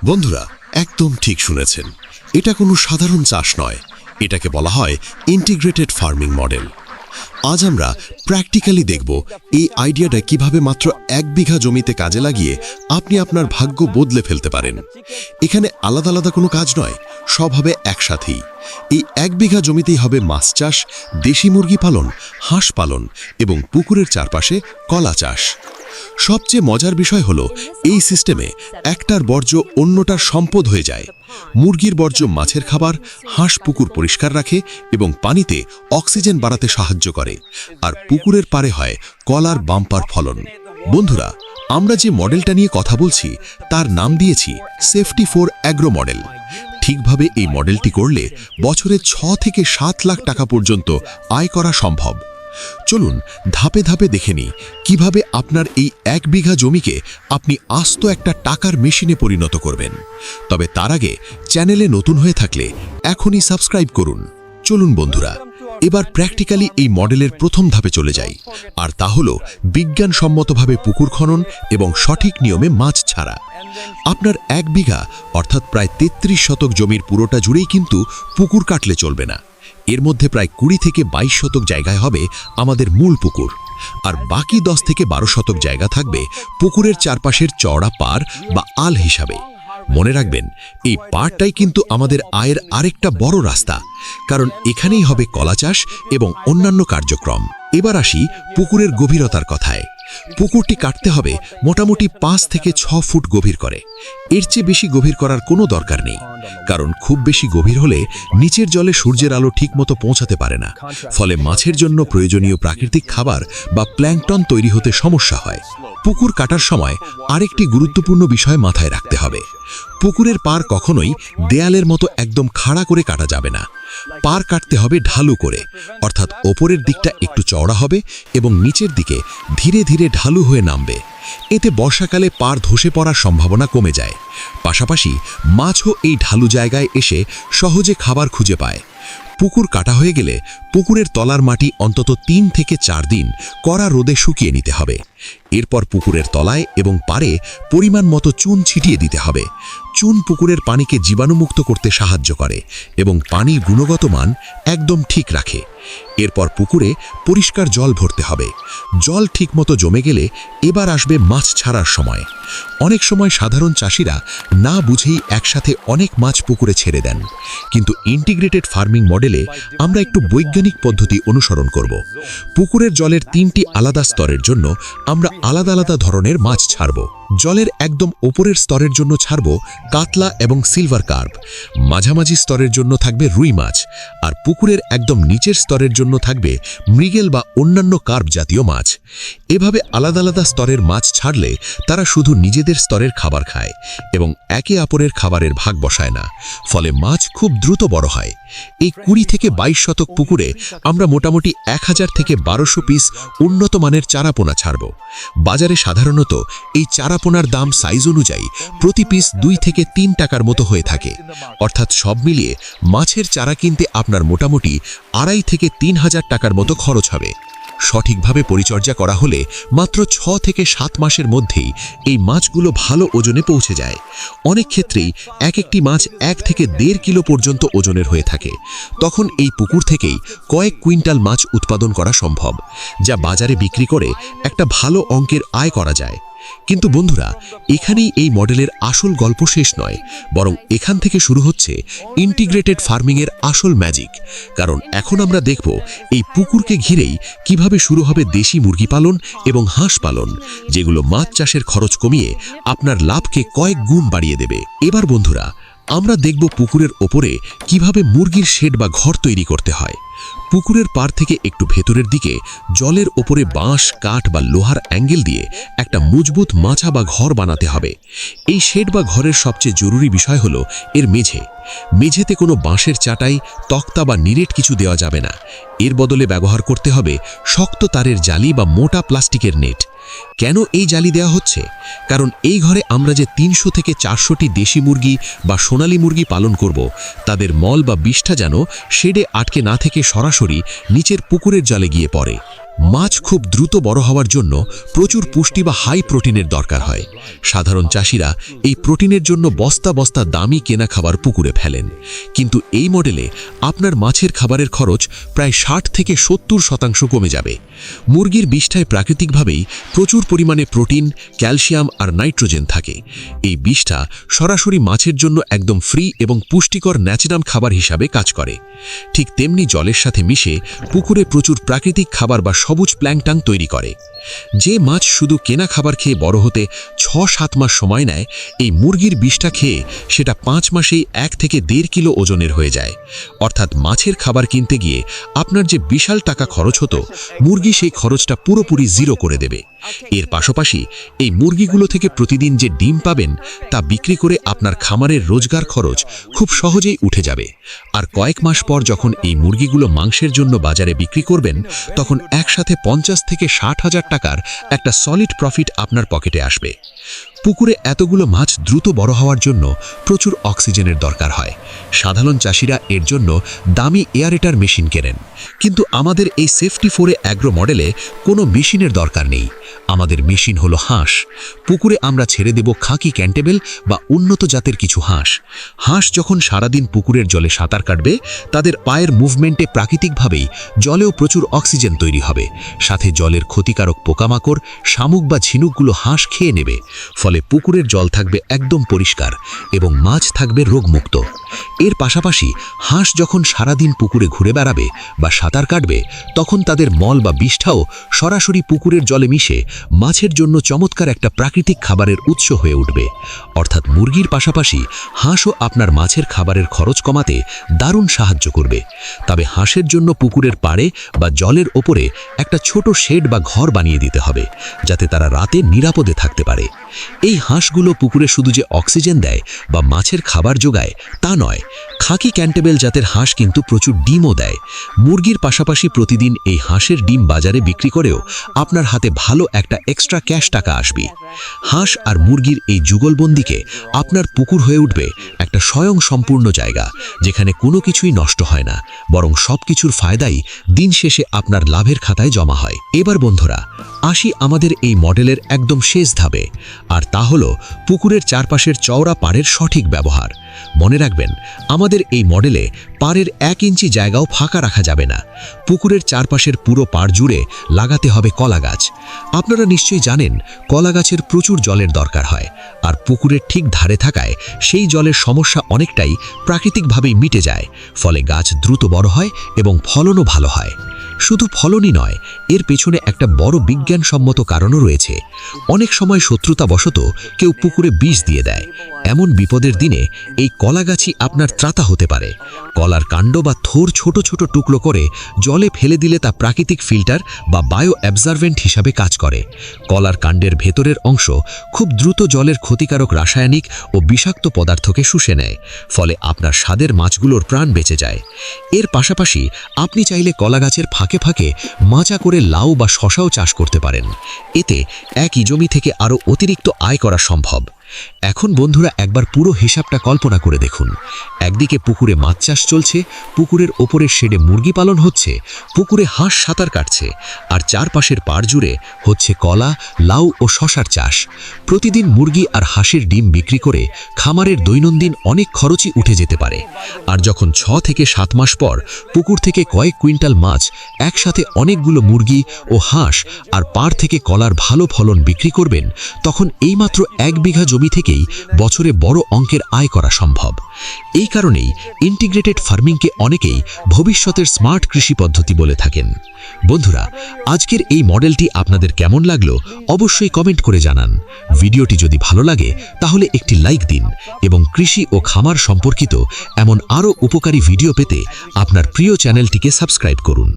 বন্ধুরা, একদম ঠিক শুনেছেন। এটা কোনো সাধারণ চাষ নয়, এটাকে বলা হয় ইন্টিগ্রেটেড ফার্মিং মডেল। আজ আমরা প্র্যাকটিক্যালি দেখব এই আইডিয়াটা কিভাবে মাত্র 1 বিঘা জমিতে কাজে লাগিয়ে আপনি আপনার ভাগ্য বদলে ফেলতে পারেন। এখানে আলাদা আলাদা কোনো কাজ নয়, সব হবে একসাথেই। এই 1 বিঘা জমিতেই হবে মাছ চাষ, দেশি মুরগি পালন, হাঁস পালন এবং পুকুরের চারপাশে কলা চাষ। সবচেয়ে মজার বিষয় হলো এই সিস্টেমে একটার বর্জ্য অন্যটার সম্পদ হয়ে যায়। মুরগির বর্জ্য মাছের খাবার, হাঁস পুকুর পরিষ্কার রাখে এবং পানিতে অক্সিজেন বাড়াতে সাহায্য করে, আর পুকুরের পাড়ে হয় কলার বাম্পার ফলন। বন্ধুরা, আমরা যে মডেলটা নিয়ে কথা বলছি তার নাম দিয়েছি সেফটি ফর অ্যাগ্রো মডেল। ঠিকভাবে এই মডেলটি করলে বছরে 6 থেকে 7 লাখ টাকা পর্যন্ত আয় করা সম্ভব। চলুন ধাপে ধাপে দেখে নিই কিভাবে আপনার এই 1 বিঘা জমিকে আপনি আস্ত একটা টাকার মেশিনে পরিণত করবেন। তবে তার আগে চ্যানেলে নতুন হয়ে থাকলে এখনই সাবস্ক্রাইব করুন। চলুন বন্ধুরা, এবার প্র্যাকটিক্যালি এই মডেলের প্রথম ধাপে চলে যাই, আর তা হলো বিজ্ঞানসম্মতভাবে পুকুর খনন এবং সঠিক নিয়মে মাছ ছাড়া। আপনার 1 বিঘা অর্থাৎ প্রায় 33 শতক জমির পুরোটা জুড়েই কিন্তু পুকুর কাটলে চলবে না। এর মধ্যে প্রায় 20 থেকে 22 শতক জায়গায় হবে আমাদের মূল পুকুর, আর বাকি 10 থেকে 12 শতক জায়গা থাকবে পুকুরের চারপাশের চওড়া পার বা আল হিসাবে। মনে রাখবেন, এই পাড়টাই কিন্তু আমাদের আয়ের আরেকটা বড় রাস্তা, কারণ এখানেই হবে কলা চাষ এবং অন্যান্য কার্যক্রম। এবার আসি পুকুরের গভীরতার কথায়। পুকুরটি কাটতে হবে মোটামুটি 5 থেকে 6 ফুট গভীর করে। এর চেয়ে বেশি গভীর করার কোনো দরকার নেই, কারণ খুব বেশি গভীর হলে নিচের জলে সূর্যের আলো ঠিকমতো পৌঁছাতে পারে না, ফলে মাছের জন্য প্রয়োজনীয় প্রাকৃতিক খাবার বা প্ল্যাঙ্কটন তৈরি হতে সমস্যা হয়। পুকুর কাটার সময় আরেকটি গুরুত্বপূর্ণ বিষয় মাথায় রাখতে হবে। পুকুরের পার কখনোই দেয়ালের মতো একদম খাড়া করে কাটা যাবে না। পার কাটতে হবে ঢালু করে, অর্থাৎ ওপরের দিকটা একটু চওড়া হবে এবং নিচের দিকে ধীরে ধীরে ঢালু হয়ে নামবে। এতে বর্ষাকালে পার ধসে পড়ার সম্ভাবনা কমে যায়। পাশাপাশি মাছও এই ঢালু জায়গায় এসে সহজে খাবার খুঁজে পায়। পুকুর কাটা হয়ে গেলে পুকুরের তলার মাটি অন্তত 3 থেকে 4 দিন কড়া রোদে শুকিয়ে নিতে হবে। এরপর পুকুরের তলায় এবং পাড়ে পরিমাণ মতো চুন ছিটিয়ে দিতে হবে। চুন পুকুরের পানিকে জীবাণুমুক্ত করতে সাহায্য করে এবং পানির গুণগত মান একদম ঠিক রাখে। এরপর পুকুরে পরিষ্কার জল ভরতে হবে। জল ঠিকমতো জমে গেলে এবার আসবে মাছ ছাড়ার সময়। অনেক সময় সাধারণ চাষিরা না বুঝেই একসাথে অনেক মাছ পুকুরে ছেড়ে দেন, কিন্তু ইন্টিগ্রেটেড ফার্মিং মডেলে আমরা একটু বৈজ্ঞানিক পদ্ধতি অনুসরণ করব। পুকুরের জলের 3টি আলাদা স্তরের জন্য আমরা আলাদা আলাদা ধরনের মাছ ছাড়ব। জলের একদম ওপরের স্তরের জন্য ছাড়ব কাতলা এবং সিলভার কার্প, মাঝামাঝি স্তরের জন্য থাকবে রুই মাছ, আর পুকুরের একদম নিচের স্তরের জন্য থাকবে মৃগেল বা অন্যান্য কার্প জাতীয় মাছ। এভাবে আলাদা আলাদা স্তরের মাছ ছাড়লে তারা শুধু নিজেদের স্তরের খাবার খায় এবং একে অপরের খাবারের ভাগ বসায় না, ফলে মাছ খুব দ্রুত বড় হয়। এই 20 থেকে 22 শতক পুকুরে আমরা মোটামুটি 1000 থেকে 1200 পিস উন্নত মানের চারাপোনা ছাড়ব। বাজারে সাধারণত এই চারাপোনার দাম সাইজ অনুযায়ী প্রতি পিস 2 থেকে 3 টাকার মতো হয়ে থাকে। অর্থাৎ সব মিলিয়ে মাছের চারা কিনতে আপনার মোটামুটি 2.5 থেকে 3000 টাকার মতো খরচ হবে। সঠিকভাবে পরিচর্যা করা হলে মাত্র 6 থেকে 7 মাসের মধ্যেই এই মাছগুলো ভালো ওজনে পৌঁছে যায়। অনেক ক্ষেত্রেই একটি মাছ 1 থেকে 1.5 কিলো পর্যন্ত ওজনের হয়ে থাকে। তখন এই পুকুর থেকেই কয়েক কুইন্টাল মাছ উৎপাদন করা সম্ভব, যা বাজারে বিক্রি করে একটা ভালো অঙ্কের আয় করা যায়। কিন্তু বন্ধুরা, এখানেই এই মডেলের আসল গল্প শেষ নয়, বরং এখান থেকে শুরু হচ্ছে ইন্টিগ্রেটেড ফার্মিংয়ের আসল ম্যাজিক। কারণ এখন আমরা দেখব এই পুকুরকে ঘিরেই কিভাবে শুরু হবে দেশি মুরগি পালন এবং হাঁস পালন, যেগুলো মাছ চাষের খরচ কমিয়ে আপনার লাভকে কয়েক গুণ বাড়িয়ে দেবে। এবার বন্ধুরা, আমরা দেখব পুকুরের ওপরে কিভাবে মুরগির শেড বা ঘর তৈরি করতে হয়। পুকুরের পাড় থেকে একটু ভেতরের দিকে জলের ওপরে বাঁশ, কাঠ বা লোহার অ্যাঙ্গেল দিয়ে একটা মজবুত মাচা বা ঘর বানাতে হবে। এই শেড বা ঘরের সবচেয়ে জরুরি বিষয় হলো এর মেঝে। মেঝেতে কোনো বাঁশের চাটাই, তক্তা বা নিরেট কিছু দেওয়া যাবে না। এর বদলে ব্যবহার করতে হবে শক্ত তারের জালি বা মোটা প্লাস্টিকের নেট। কেন এই জালি দেওয়া হচ্ছে? কারণ এই ঘরে আমরা যে 300 থেকে 400টি দেশি মুরগি বা সোনালী মুরগি পালন করব, তাদের মল বা বিষ্ঠা যেন শেডে আটকে না থেকে সরাসরি নিচের পুকুরের জলে গিয়ে পড়ে। মাছ খুব দ্রুত বড় হওয়ার জন্য প্রচুর পুষ্টি বা হাই প্রোটিনের দরকার হয়। সাধারণ চাষিরা এই প্রোটিনের জন্য বস্তা বস্তা দামি কেনা খাবার পুকুরে ফেলেন, কিন্তু এই মডেলে আপনার মাছের খাবারের খরচ প্রায় 60 থেকে 70% কমে যাবে। মুরগির বিষ্ঠায় প্রাকৃতিকভাবেই প্রচুর পরিমাণে প্রোটিন, ক্যালসিয়াম আর নাইট্রোজেন থাকে। এই বিষ্ঠা সরাসরি মাছের জন্য একদম ফ্রি এবং পুষ্টিকর ন্যাচারাল খাবার হিসাবে কাজ করে। ঠিক তেমনি জলের সাথে মিশে পুকুরে প্রচুর প্রাকৃতিক খাবার বা সবুজ প্ল্যাঙ্কটন তৈরি করে। যে মাছ শুধু কেনা খাবার খেয়ে বড় হতে 6-7 মাস সময় নেয়, এই মুরগির বিষ্ঠা খেয়ে সেটা 5 মাসেই 1 থেকে 1.5 কিলো ওজনের হয়ে যায়। অর্থাৎ মাছের খাবার কিনতে গিয়ে আপনার যে বিশাল টাকা খরচ হতো, মুরগি সেই খরচটা পুরোপুরি জিরো করে দেবে। এর পাশাপাশি এই মুরগিগুলো থেকে প্রতিদিন যে ডিম পাবেন তা বিক্রি করে আপনার খামারের রোজগার খরচ খুব সহজেই উঠে যাবে। আর কয়েক মাস পর যখন এই মুরগিগুলো মাংসের জন্য বাজারে বিক্রি করবেন, তখন একসাথে 50 থেকে 60 হাজার টাকার একটা সলিড প্রফিট আপনার পকেটে আসবে। পুকুরে এতগুলো মাছ দ্রুত বড় হওয়ার জন্য প্রচুর অক্সিজেনের দরকার হয়। সাধারণ চাষিরা এর জন্য দামি এয়ারেটার মেশিন কেনেন, কিন্তু আমাদের এই সেফটি 4 অ্যাগ্রো মডেলে কোনো মেশিনের দরকার নেই। আমাদের মেশিন হলো হাঁস। পুকুরে আমরা ছেড়ে দেব খাকি ক্যান্টেবেল বা উন্নত জাতের কিছু হাঁস। হাঁস যখন সারাদিন পুকুরের জলে সাঁতার কাটবে, তাদের পায়ের মুভমেন্টে প্রাকৃতিকভাবেই জলেও প্রচুর অক্সিজেন তৈরি হবে। সাথে জলের ক্ষতিকারক পোকামাকড়, শামুক বা ঝিনুকগুলো হাঁস খেয়ে নেবে। ফলে পুকুরের জল থাকবে একদম পরিষ্কার এবং মাছ থাকবে রোগমুক্ত। এর পাশাপাশি হাঁস যখন সারাদিন পুকুরে ঘুরে বেড়াবে বা সাঁতার কাটবে, তখন তাদের মল বা বিষ্ঠাও সরাসরি পুকুরের জলে মিশে মাছের জন্য চমৎকার একটা প্রাকৃতিক খাবারের উৎস হয়ে উঠবে। অর্থাৎ মুরগির পাশাপাশি হাঁসও আপনার মাছের খাবারের খরচ কমাতে দারুণ সাহায্য করবে। তবে হাঁসের জন্য পুকুরের পাড়ে বা জলের ওপরে একটা ছোট শেড বা ঘর বানিয়ে দিতে হবে, যাতে তারা রাতে নিরাপদে থাকতে পারে। এই হাঁসগুলো পুকুরে শুধু যে অক্সিজেন দেয় বা মাছের খাবার যোগায় তা নয়, খাকি ক্যান্টেবেল জাতের হাঁস কিন্তু প্রচুর ডিমও দেয়। মুরগির পাশাপাশি প্রতিদিন এই হাঁসের ডিম বাজারে বিক্রি করেও আপনার হাতে ভালো একটা এক্সট্রা ক্যাশ টাকা আসবে। হাঁস আর মুরগির এই যুগলবন্দিকে আপনার পুকুর হয়ে উঠবে একটা স্বয়ংসম্পূর্ণ জায়গা, যেখানে কোনো কিছুই নষ্ট হয় না, বরং সব কিছুর ফায়দাই দিন শেষে আপনার লাভের খাতায় জমা হয়। এবার বন্ধুরা আসি আমাদের এই মডেলের একদম শেষ ধাপে, আর তা হলো পুকুরের চারপাশের চওড়া পাড়ের সঠিক ব্যবহার। মনে রাখবেন, আমাদের এই মডেলে পাড়ের 1 ইঞ্চি জায়গাও ফাঁকা রাখা যাবে না। পুকুরের চারপাশের পুরো পাড় জুড়ে লাগাতে হবে কলা গাছ। আপনারা নিশ্চয়ই জানেন, কলা গাছের প্রচুর জলের দরকার হয়, আর পুকুরের ঠিক ধারে থাকায় সেই জলের সমস্যা অনেকটাই প্রাকৃতিকভাবেই মিটে যায়। ফলে গাছ দ্রুত বড় হয় এবং ফলনও ভালো হয়। শুধু ফলনই নয়, এর পেছনে একটা বড় বিজ্ঞানসম্মত কারণও রয়েছে। অনেক সময় শত্রুতাবশত কেউ পুকুরে বিষ দিয়ে দেয়। এমন বিপদের দিনে এই কলা গাছই আপনার ত্রাতা হতে পারে। কলার কাণ্ড বা থোর ছোট ছোট টুকরো করে জলে ফেলে দিলে তা প্রাকৃতিক ফিল্টার বা বায়ো অ্যাবজারভেন্ট হিসাবে কাজ করে। কলার কাণ্ডের ভেতরের অংশ খুব দ্রুত জলের ক্ষতিকারক রাসায়নিক ও বিষাক্ত পদার্থকে শুষে নেয়, ফলে আপনার স্বাদের মাছগুলোর প্রাণ বেঁচে যায়। এর পাশাপাশি আপনি চাইলে কলা গাছের ফাঁকে ফাঁকে মাচা করে লাউ বা শশাও চাষ করতে পারেন। এতে একই জমি থেকে আরও অতিরিক্ত আয় করা সম্ভব। এখন বন্ধুরা একবার পুরো হিসাবটা কল্পনা করে দেখুন। একদিকে পুকুরে মাছ চাষ চলছে, পুকুরের ওপরের শেডে মুরগি পালন হচ্ছে, পুকুরে হাঁস সাঁতার কাটছে, আর চারপাশের পাড় জুড়ে হচ্ছে কলা, লাউ ও শশার চাষ। প্রতিদিন মুরগি আর হাঁসের ডিম বিক্রি করে খামারের দৈনন্দিন অনেক খরচই উঠে যেতে পারে। আর যখন 6 থেকে 7 মাস পর পুকুর থেকে কয়েক কুইন্টাল মাছ, একসাথে অনেকগুলো মুরগি ও হাঁস আর পাড় থেকে কলার ভালো ফলন বিক্রি করবেন, তখন এইমাত্র 1 বিঘা জমি থেকেই বছরে বড় অঙ্কের আয় করা সম্ভব। এই কারণেই ইন্টিগ্রেটেড ফার্মিংকে অনেকেই ভবিষ্যতের স্মার্ট কৃষি পদ্ধতি বলে থাকেন। বন্ধুরা, আজকের এই মডেলটি আপনাদের কেমন লাগলো অবশ্যই কমেন্ট করে জানান। ভিডিওটি যদি ভালো লাগে তাহলে একটি লাইক দিন এবং কৃষি ও খামার সম্পর্কিত এমন আরও উপকারী ভিডিও পেতে আপনার প্রিয় চ্যানেলটিকে সাবস্ক্রাইব করুন।